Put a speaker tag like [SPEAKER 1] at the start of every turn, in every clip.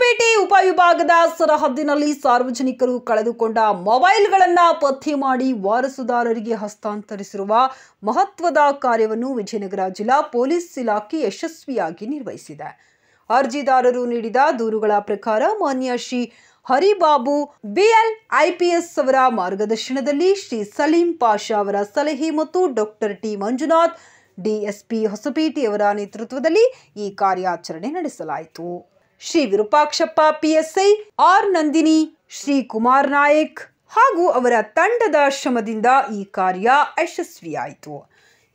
[SPEAKER 1] ಹೊಸಪೇಟೆ ಉಪವಿಭಾಗದ ಸರಹದ್ದಿನಲ್ಲಿ ಸಾರ್ವಜನಿಕರು ಕಳೆದುಕೊಂಡ ಮೊಬೈಲ್ಗಳನ್ನು ಪತ್ತೆ ಮಾಡಿ ವಾರಸುದಾರರಿಗೆ ಹಸ್ತಾಂತರಿಸಿರುವ ಮಹತ್ವದ ಕಾರ್ಯವನ್ನು ವಿಜಯನಗರ ಜಿಲ್ಲಾ ಪೊಲೀಸ್ ಇಲಾಖೆ ಯಶಸ್ವಿಯಾಗಿ ನಿರ್ವಹಿಸಿದೆ. ಅರ್ಜಿದಾರರು ನೀಡಿದ ದೂರುಗಳ ಪ್ರಕಾರ ಮಾನ್ಯ ಶ್ರೀ ಹರಿಬಾಬು ಬಿಎಲ್ ಐಪಿಎಸ್ ಅವರ ಮಾರ್ಗದರ್ಶನದಲ್ಲಿ ಶ್ರೀ ಸಲೀಂ ಪಾಷಾ ಅವರ ಸಲಹೆ ಮತ್ತು doctor T Manjunath DSP Hospet ಅವರ ನೇತೃತ್ವದಲ್ಲಿ ಈ ಕಾರ್ಯಾಚರಣೆ ನಡೆಸಲಾಯಿತು. ಶ್ರೀ ವಿರೂಪಾಕ್ಷಪ್ಪ ಪಿಎಸ್ಐ, ಆರ್ ನಂದಿನಿ, ಶ್ರೀ ಕುಮಾರ್ ನಾಯಕ್ ಹಾಗೂ ಅವರ ತಂಡದ ಶ್ರಮದಿಂದ ಈ ಕಾರ್ಯ ಯಶಸ್ವಿಯಾಯಿತು.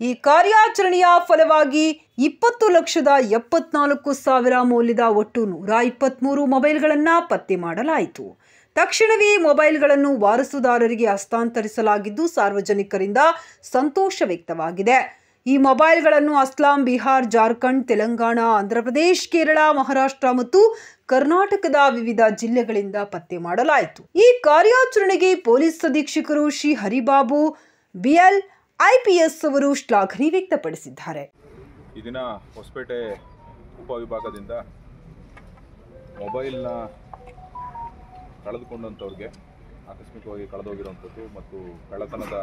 [SPEAKER 1] ಈ ಕಾರ್ಯಾಚರಣೆಯ ಫಲವಾಗಿ 20,74,000 ಮೌಲ್ಯದ ಒಟ್ಟು 123 ಮೊಬೈಲ್ಗಳನ್ನು ಪತ್ತೆ ಮಾಡಲಾಯಿತು. ತಕ್ಷಣವೇ ಮೊಬೈಲ್ಗಳನ್ನು ವಾರಸುದಾರರಿಗೆ ಹಸ್ತಾಂತರಿಸಲಾಗಿದ್ದು ಸಾರ್ವಜನಿಕರಿಂದ ಸಂತೋಷ ವ್ಯಕ್ತವಾಗಿದೆ. ಈ ಮೊಬೈಲ್ಗಳನ್ನು ಅಸ್ಸಾಂ, ಬಿಹಾರ್, ಜಾರ್ಖಂಡ್, ತೆಲಂಗಾಣ, ಆಂಧ್ರಪ್ರದೇಶ, ಕೇರಳ, ಮಹಾರಾಷ್ಟ್ರ ಮತ್ತು ಕರ್ನಾಟಕದ ವಿವಿಧ ಜಿಲ್ಲೆಗಳಿಂದ ಪತ್ತೆ ಮಾಡಲಾಯಿತು. ಈ ಕಾರ್ಯಾಚರಣೆಗೆ ಪೊಲೀಸ್ ಅಧೀಕ್ಷಕರು ಶ್ರೀ ಹರಿಬಾಬು ಬಿಎಲ್ ಐಪಿಎಸ್ ಅವರು ಶ್ಲಾಘನೆ ವ್ಯಕ್ತಪಡಿಸಿದ್ದಾರೆ.
[SPEAKER 2] ಈ ದಿನ ಹೊಸಪೇಟೆ ಉಪವಿಭಾಗದಿಂದ ಮೊಬೈಲ್ನ ಕಳೆದುಕೊಂಡಂಥವ್ರಿಗೆ, ಆಕಸ್ಮಿಕವಾಗಿ ಕಳೆದೋಗಿರುವಂಥದ್ದು ಮತ್ತು ಕಳ್ಳತನದ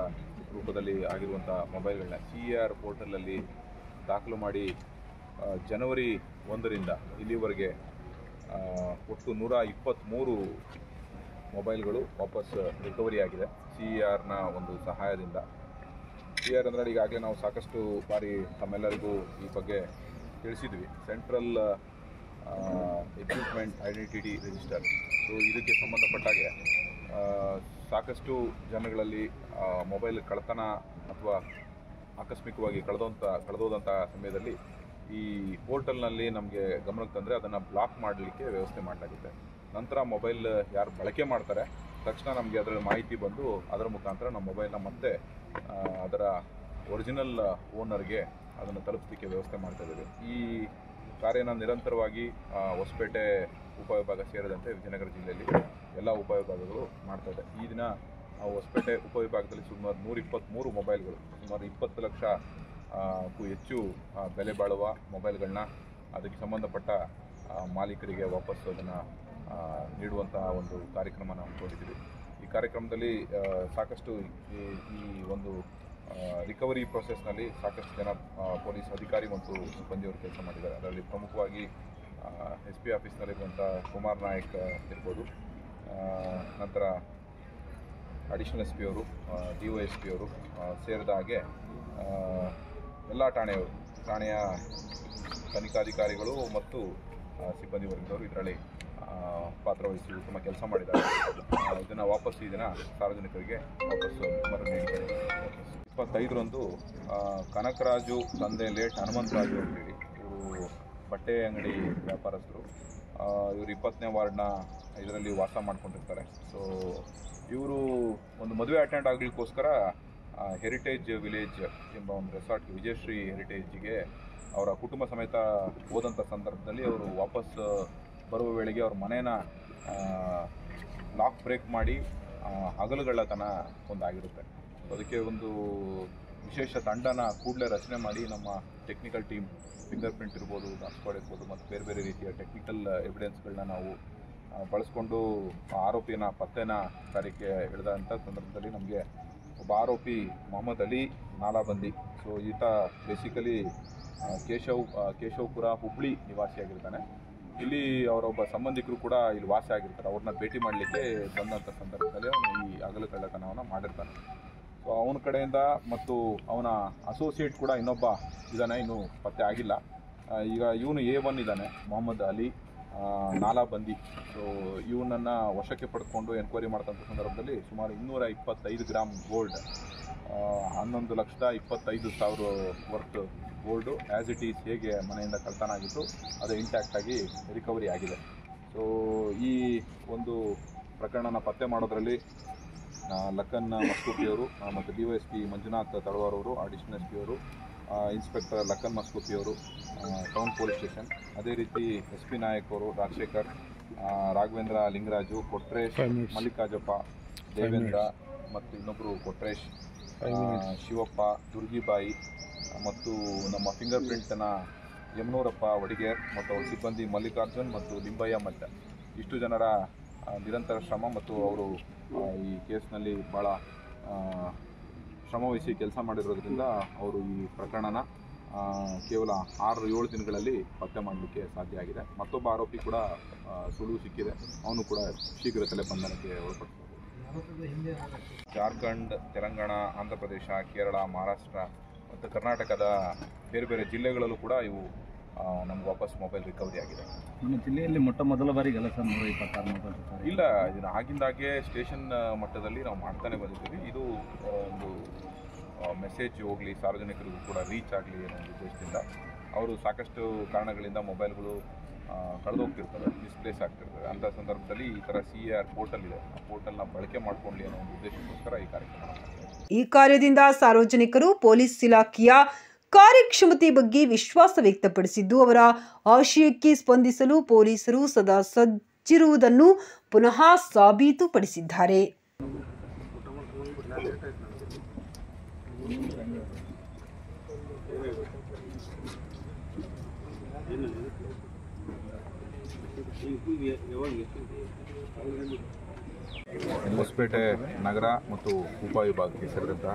[SPEAKER 2] ರೂಪದಲ್ಲಿ ಆಗಿರುವಂಥ ಮೊಬೈಲ್ಗಳನ್ನ CAR ಪೋರ್ಟಲಲ್ಲಿ ದಾಖಲು ಮಾಡಿ ಜನವರಿ 1ರಿಂದ ಇಲ್ಲಿವರೆಗೆ ಒಟ್ಟು 123 ಮೊಬೈಲ್ಗಳು ವಾಪಸ್ ರಿಕವರಿ ಆಗಿದೆ CARನ ಒಂದು ಸಹಾಯದಿಂದ. CAR ಅಂದರೆ ಈಗಾಗಲೇ ನಾವು ಸಾಕಷ್ಟು ಬಾರಿ ತಮ್ಮೆಲ್ಲರಿಗೂ ಈ ಬಗ್ಗೆ ತಿಳಿಸಿದ್ವಿ. Central equipment identity register. So ಇದಕ್ಕೆ ಸಂಬಂಧಪಟ್ಟಾಗೆ ಸಾಕಷ್ಟು ಜನಗಳಲ್ಲಿ ಮೊಬೈಲ್ ಕಳ್ಳತನ ಅಥವಾ ಆಕಸ್ಮಿಕವಾಗಿ ಕಳೆದೋದಂಥ ಸಮಯದಲ್ಲಿ ಈ ಪೋರ್ಟಲ್ನಲ್ಲಿ ನಮಗೆ ಗಮನಕ್ಕೆ ತಂದರೆ ಅದನ್ನು ಬ್ಲಾಕ್ ಮಾಡಲಿಕ್ಕೆ ವ್ಯವಸ್ಥೆ ಮಾಡಲಾಗಿದೆ. ನಂತರ ಮೊಬೈಲ್ ಯಾರು ಬಳಕೆ ಮಾಡ್ತಾರೆ ತಕ್ಷಣ ನಮಗೆ ಅದರ ಮಾಹಿತಿ ಬಂದು ಅದರ ಮುಖಾಂತರ ನಮ್ಮ ಮೊಬೈಲ್ನ ಮತ್ತೆ ಅದರ ಒರಿಜಿನಲ್ ಓನರ್ಗೆ ಅದನ್ನು ತಲುಪಿಸಲಿಕ್ಕೆ ವ್ಯವಸ್ಥೆ ಮಾಡ್ತಾ ಇದ್ದೇವೆ. ಈ ಕಾರ್ಯನ ನಿರಂತರವಾಗಿ ಹೊಸಪೇಟೆ ಉಪವಿಭಾಗ ಸೇರಿದಂತೆ ವಿಜಯನಗರ ಜಿಲ್ಲೆಯಲ್ಲಿ ಎಲ್ಲ ಉಪವಿಭಾಗಗಳು ಮಾಡ್ತಾ ಇದೆ. ಈ ದಿನ ನಾವು ಹೊಸಪೇಟೆ ಉಪವಿಭಾಗದಲ್ಲಿ ಸುಮಾರು 123 ಮೊಬೈಲ್ಗಳು, ಸುಮಾರು 20 ಲಕ್ಷಕ್ಕೂ ಹೆಚ್ಚು ಬೆಲೆ ಬಾಳುವ ಮೊಬೈಲ್ಗಳನ್ನ ಅದಕ್ಕೆ ಸಂಬಂಧಪಟ್ಟ ಮಾಲೀಕರಿಗೆ ವಾಪಸ್ಸು ಅದನ್ನು ನೀಡುವಂತಹ ಒಂದು ಕಾರ್ಯಕ್ರಮ ನಾವು ಹಮ್ಮಿಕೊಂಡಿದ್ದೀವಿ. ಈ ಕಾರ್ಯಕ್ರಮದಲ್ಲಿ ಸಾಕಷ್ಟು ಈ ಒಂದು ರಿಕವರಿ ಪ್ರೊಸೆಸ್ನಲ್ಲಿ ಸಾಕಷ್ಟು ಜನ ಪೊಲೀಸ್ ಅಧಿಕಾರಿ ಮತ್ತು ಸಿಬ್ಬಂದಿಯವರು ಕೆಲಸ ಮಾಡಿದ್ದಾರೆ. ಅದರಲ್ಲಿ ಪ್ರಮುಖವಾಗಿ SP ಆಫೀಸ್ನಲ್ಲಿರುವಂಥ ಕುಮಾರ್ ನಾಯಕ್ ಇರ್ಬೋದು, ನಂತರ ಅಡಿಷನಲ್ SP ಅವರು, DOSP ಅವರು ಸೇರಿದ ಹಾಗೆ ಎಲ್ಲ ಠಾಣೆಯ ತನಿಖಾಧಿಕಾರಿಗಳು ಮತ್ತು ಸಿಬ್ಬಂದಿ ವರ್ಗದವರು ಇದರಲ್ಲಿ ಪಾತ್ರವಹಿಸಿ ಉತ್ತಮ ಕೆಲಸ ಮಾಡಿದ್ದಾರೆ. ಇದನ್ನು ವಾಪಸ್ ಈ ದಿನ ಸಾರ್ವಜನಿಕರಿಗೆ ವಾಪಸ್ಸು ಮರಳಿದ್ದಾರೆ. 25ರಂದು ಕನಕರಾಜು ತಂದೆ ಲೇಟ್ ಹನುಮಂತರಾಜು ಅಂತೇಳಿ ಇವರು ಬಟ್ಟೆ ಅಂಗಡಿ ವ್ಯಾಪಾರಸ್ಥರು. ಇವರು 20ನೇ ವಾರ್ಡ್ನ ಇದರಲ್ಲಿ ವಾಸ ಮಾಡ್ಕೊಂಡಿರ್ತಾರೆ. ಸೊ ಇವರು ಒಂದು ಮದುವೆ ಅಟೆಂಡ್ ಆಗಲಿಕ್ಕೋಸ್ಕರ ಹೆರಿಟೇಜ್ ವಿಲೇಜ್ ಎಂಬ ಒಂದು ರೆಸಾರ್ಟ್ಗೆ, ವಿಜಯಶ್ರೀ ಹೆರಿಟೇಜ್ಗೆ ಅವರ ಕುಟುಂಬ ಸಮೇತ ಹೋದಂಥ ಸಂದರ್ಭದಲ್ಲಿ ಅವರು ವಾಪಸ್ ಬರುವ ವೇಳೆಗೆ ಅವ್ರ ಮನೇನ ಲಾಕ್ ಬ್ರೇಕ್ ಮಾಡಿ ಹಗಲುಗಳ್ಳತನ ಒಂದಾಗಿರುತ್ತೆ. ಅದಕ್ಕೆ ಒಂದು ವಿಶೇಷ ತಂಡನ ಕೂಡಲೇ ರಚನೆ ಮಾಡಿ ನಮ್ಮ ಟೆಕ್ನಿಕಲ್ ಟೀಮ್, ಫಿಂಗರ್ ಪ್ರಿಂಟ್ ಇರ್ಬೋದು, ಸ್ಕ್ವಾಡ್ ಇರ್ಬೋದು ಮತ್ತು ಬೇರೆ ಬೇರೆ ರೀತಿಯ ಟೆಕ್ನಿಕಲ್ ಎವಿಡೆನ್ಸ್ಗಳನ್ನ ನಾವು ಬಳಸ್ಕೊಂಡು ಆರೋಪಿನ ಪತ್ತೆನ ಕಾರ್ಯಕ್ಕೆ ಇಳಿದಂಥ ಸಂದರ್ಭದಲ್ಲಿ ನಮಗೆ ಒಬ್ಬ ಆರೋಪಿ ಮೊಹಮ್ಮದ್ ಅಲಿ ನಾಲಾಬಂದಿ. ಸೊ ಈತ ಬೇಸಿಕಲಿ ಕೇಶವಪುರ ಹುಬ್ಳಿ ನಿವಾಸಿಯಾಗಿರ್ತಾನೆ. ಇಲ್ಲಿ ಅವರೊಬ್ಬ ಸಂಬಂಧಿಕರು ಕೂಡ ಇಲ್ಲಿ ವಾಸ ಆಗಿರ್ತಾರೆ. ಅವ್ರನ್ನ ಭೇಟಿ ಮಾಡಲಿಕ್ಕೆ ಬಂದಂಥ ಸಂದರ್ಭದಲ್ಲಿ ಅವನು ಈ ಹಗಲು ಕಳ್ಳತನವನ್ನು ಮಾಡಿರ್ತಾನೆ. ಸೊ ಅವನ ಕಡೆಯಿಂದ ಮತ್ತು ಅವನ ಅಸೋಸಿಯೇಟ್ ಕೂಡ ಇನ್ನೊಬ್ಬ ಇದ್ದಾನೆ, ಇನ್ನೂ ಪತ್ತೆ ಆಗಿಲ್ಲ. ಈಗ ಇವನು A1 ಇದ್ದಾನೆ, ಮೊಹಮ್ಮದ್ ಅಲಿ ನಾಲಾಬಂದಿ. ಸೊ ಇವನನ್ನು ವಶಕ್ಕೆ ಪಡ್ಕೊಂಡು ಎನ್ಕ್ವೈರಿ ಮಾಡ್ತಂಥ ಸಂದರ್ಭದಲ್ಲಿ ಸುಮಾರು 225 gram gold, 11,25,000 worth gold as it is ಹೇಗೆ ಮನೆಯಿಂದ ಕಳ್ತನ ಆಗಿತ್ತು ಅದು ಇಂಟ್ಯಾಕ್ಟಾಗಿ ರಿಕವರಿ ಆಗಿದೆ. ಸೊ ಈ ಒಂದು ಪ್ರಕರಣನ ಪತ್ತೆ ಮಾಡೋದ್ರಲ್ಲಿ ಲಕ್ಕನ್ ಮಸ್ಕೂಪಿಯವರು ಮತ್ತು DOSP ಮಂಜುನಾಥ್ ತಳವಾರ್ ಅವರು, ಅಡಿಷನಲ್ SP ಅವರು, ಇನ್ಸ್ಪೆಕ್ಟರ್ ಲಕ್ಕನ್ ಮಸ್ಕೂಪಿಯವರು ಟೌನ್ ಪೊಲೀಸ್ ಸ್ಟೇಷನ್, ಅದೇ ರೀತಿ SP ನಾಯಕ್ ಅವರು, ರಾಜಶೇಖರ್, ರಾಘವೇಂದ್ರ ಲಿಂಗರಾಜು, ಕೊಟ್ರೇಶ್, ಮಲ್ಲಿಕಾರ್ಜುನಪ್ಪ, ದೇವೇಂದ್ರ ಮತ್ತು ಇನ್ನೊಬ್ಬರು ಕೊಟ್ರೇಶ್, ಶಿವಪ್ಪ, ದುರ್ಗಿಬಾಯಿ ಮತ್ತು ನಮ್ಮ ಫಿಂಗರ್ ಪ್ರಿಂಟ್ನ ಯಮನೂರಪ್ಪ ವಡಿಗೇರ್ ಮತ್ತು ಅವ್ರ ಸಿಬ್ಬಂದಿ ಮಲ್ಲಿಕಾರ್ಜುನ್ ಮತ್ತು ಲಿಂಬಯ್ಯ ಮಟ್ಟ ಇಷ್ಟು ಜನರ ನಿರಂತರ ಶ್ರಮ ಮತ್ತು ಅವರು ಈ ಕೇಸ್ನಲ್ಲಿ ಭಾಳ ಶ್ರಮವಹಿಸಿ ಕೆಲಸ ಮಾಡಿರೋದ್ರಿಂದ ಅವರು ಈ ಪ್ರಕರಣನ ಕೇವಲ 6-7 ದಿನಗಳಲ್ಲಿ ಪತ್ತೆ ಮಾಡಲಿಕ್ಕೆ ಸಾಧ್ಯ ಆಗಿದೆ. ಮತ್ತೊಬ್ಬ ಆರೋಪಿ ಕೂಡ ಸುಳಿವು ಸಿಕ್ಕಿದೆ, ಅವನು ಕೂಡ ಶೀಘ್ರದಲ್ಲೇ ಬಂಧನಕ್ಕೆ ಒಳಪಡಿಸಬಹುದು. ಜಾರ್ಖಂಡ್, ತೆಲಂಗಾಣ, ಆಂಧ್ರ ಪ್ರದೇಶ, ಕೇರಳ, ಮಹಾರಾಷ್ಟ್ರ ಮತ್ತು ಕರ್ನಾಟಕದ ಬೇರೆ ಬೇರೆ ಜಿಲ್ಲೆಗಳಲ್ಲೂ ಕೂಡ ಇವು ನಮ್ಗೆ ವಾಪಸ್ ಮೊಬೈಲ್ ರಿಕವರಿ ಆಗಿದೆ.
[SPEAKER 3] ನಮ್ಮ ಜಿಲ್ಲೆಯಲ್ಲಿ ಮೊಟ್ಟ ಮೊದಲ ಬಾರಿಗೆ 126 ಮೊಬೈಲ್
[SPEAKER 2] ಇಲ್ಲ, ಇದನ್ನು ಆಗಿಂದಾಗೆ ಸ್ಟೇಷನ್ ಮಟ್ಟದಲ್ಲಿ ನಾವು ಮಾಡ್ತಾನೆ ಬಂದಿದ್ದೀವಿ. ಇದು ಒಂದು ಮೆಸೇಜ್ ಹೋಗಲಿ, ಸಾರ್ವಜನಿಕರಿಗೂ ಕೂಡ ರೀಚ್ ಆಗಲಿ ಅನ್ನೋ ಉದ್ದೇಶದಿಂದ ಅವರು ಸಾಕಷ್ಟು ಕಾರಣಗಳಿಂದ ಮೊಬೈಲ್ಗಳು ಕಳೆದೋಗ್ತಿರ್ತವೆ, ಮಿಸ್ಪ್ಲೇಸ್ ಆಗ್ತಿರ್ತವೆ. ಅಂಥ ಸಂದರ್ಭದಲ್ಲಿ ಈ ಥರ CAR ಪೋರ್ಟಲ್ ಇದೆ, ಆ ಪೋರ್ಟಲ್ನ ಬಳಕೆ ಮಾಡಿಕೊಳ್ಳಿ ಅನ್ನೋ ಒಂದು ಉದ್ದೇಶಕ್ಕೋಸ್ಕರ ಈ ಕಾರ್ಯಕ್ರಮ.
[SPEAKER 1] ಈ ಕಾರ್ಯದಿಂದ ಸಾರ್ವಜನಿಕರು ಪೊಲೀಸ್ ಇಲಾಖೆಯ ಕಾರ್ಯಕ್ಷಮತೆ ಬಗ್ಗೆ ವಿಶ್ವಾಸ ವ್ಯಕ್ತಪಡಿಸಿದ್ದು, ಅವರ ಆಶಯಕ್ಕೆ ಸ್ಪಂದಿಸಲು ಪೊಲೀಸರು ಸದಾ ಸಜ್ಜಿರುವುದನ್ನು ಪುನಃ ಸಾಬೀತುಪಡಿಸಿದ್ದಾರೆ.
[SPEAKER 2] ಹೊಸಪೇಟೆ ನಗರ ಮತ್ತು ಉಪವಿಭಾಗಕ್ಕೆ ಸೇರಿದಂತಹ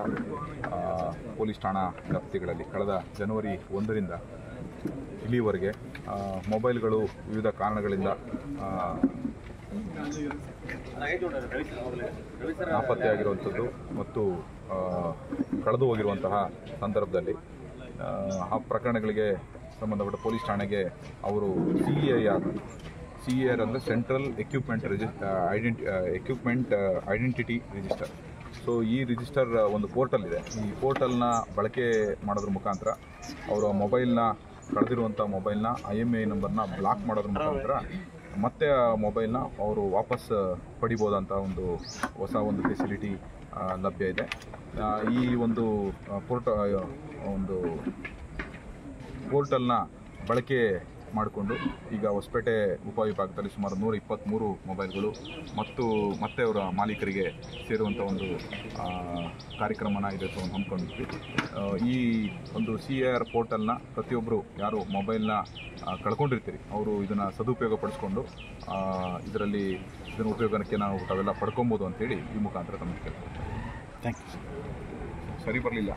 [SPEAKER 2] ಪೊಲೀಸ್ ಠಾಣಾ ವ್ಯಾಪ್ತಿಗಳಲ್ಲಿ ಕಳೆದ ಜನವರಿ 1ರಿಂದ ಇಲ್ಲಿವರೆಗೆ ಮೊಬೈಲ್ಗಳು ವಿವಿಧ ಕಾರಣಗಳಿಂದ ನಾಪತ್ತೆಯಾಗಿರುವಂಥದ್ದು ಮತ್ತು ಕಳೆದು ಹೋಗಿರುವಂತಹ ಸಂದರ್ಭದಲ್ಲಿ ಆ ಪ್ರಕರಣಗಳಿಗೆ ಸಂಬಂಧಪಟ್ಟ ಪೊಲೀಸ್ ಠಾಣೆಗೆ ಅವರು CAR ಅಂದರೆ central equipment identity register. So ಈ ರಿಜಿಸ್ಟರ್ ಒಂದು ಪೋರ್ಟಲ್ ಇದೆ. ಈ ಪೋರ್ಟಲ್ನ ಬಳಕೆ ಮಾಡೋದ್ರ ಮುಖಾಂತರ ಅವರ ಮೊಬೈಲ್ನ ಕಳೆದಿರುವಂಥ ಮೊಬೈಲ್ನ IMEI ನಂಬರ್ನ ಬ್ಲಾಕ್ ಮಾಡೋದ್ರ ಮುಖಾಂತರ ಮತ್ತೆ ಆ ಮೊಬೈಲ್ನ ಅವರು ವಾಪಸ್ ಪಡಿಬೋದಂಥ ಹೊಸ ಒಂದು ಫೆಸಿಲಿಟಿ ಲಭ್ಯ ಇದೆ. ಈ ಒಂದು ಪೋರ್ಟಲ್ನ ಬಳಕೆ ಮಾಡಿಕೊಂಡು ಈಗ ಹೊಸಪೇಟೆ ಉಪವಿಭಾಗದಲ್ಲಿ ಸುಮಾರು 123 ಮೊಬೈಲ್ಗಳು ಮತ್ತೆ ಅವರ ಮಾಲೀಕರಿಗೆ ಸೇರುವಂಥ ಒಂದು ಕಾರ್ಯಕ್ರಮನ ಇದಕ್ಕೆ ಹಮ್ಮಿಕೊಂಡಿದ್ವಿ. ಈ ಒಂದು CAR ಪೋರ್ಟಲ್ನ ಪ್ರತಿಯೊಬ್ಬರು ಯಾರು ಮೊಬೈಲ್ನ ಕಳ್ಕೊಂಡಿರ್ತೀರಿ ಅವರು ಇದನ್ನು ಸದುಪಯೋಗ ಪಡಿಸ್ಕೊಂಡು ಇದನ್ನು ಉಪಯೋಗಕ್ಕೆ ನಾವು ತಾವೆಲ್ಲ ಪಡ್ಕೊಬೋದು ಅಂತೇಳಿ ಈ ಮುಖಾಂತರ ತಮಗೆ ಕೇಳ್ತೀವಿ.
[SPEAKER 3] Thank you.
[SPEAKER 2] ಸರಿ ಬರಲಿಲ್ಲ.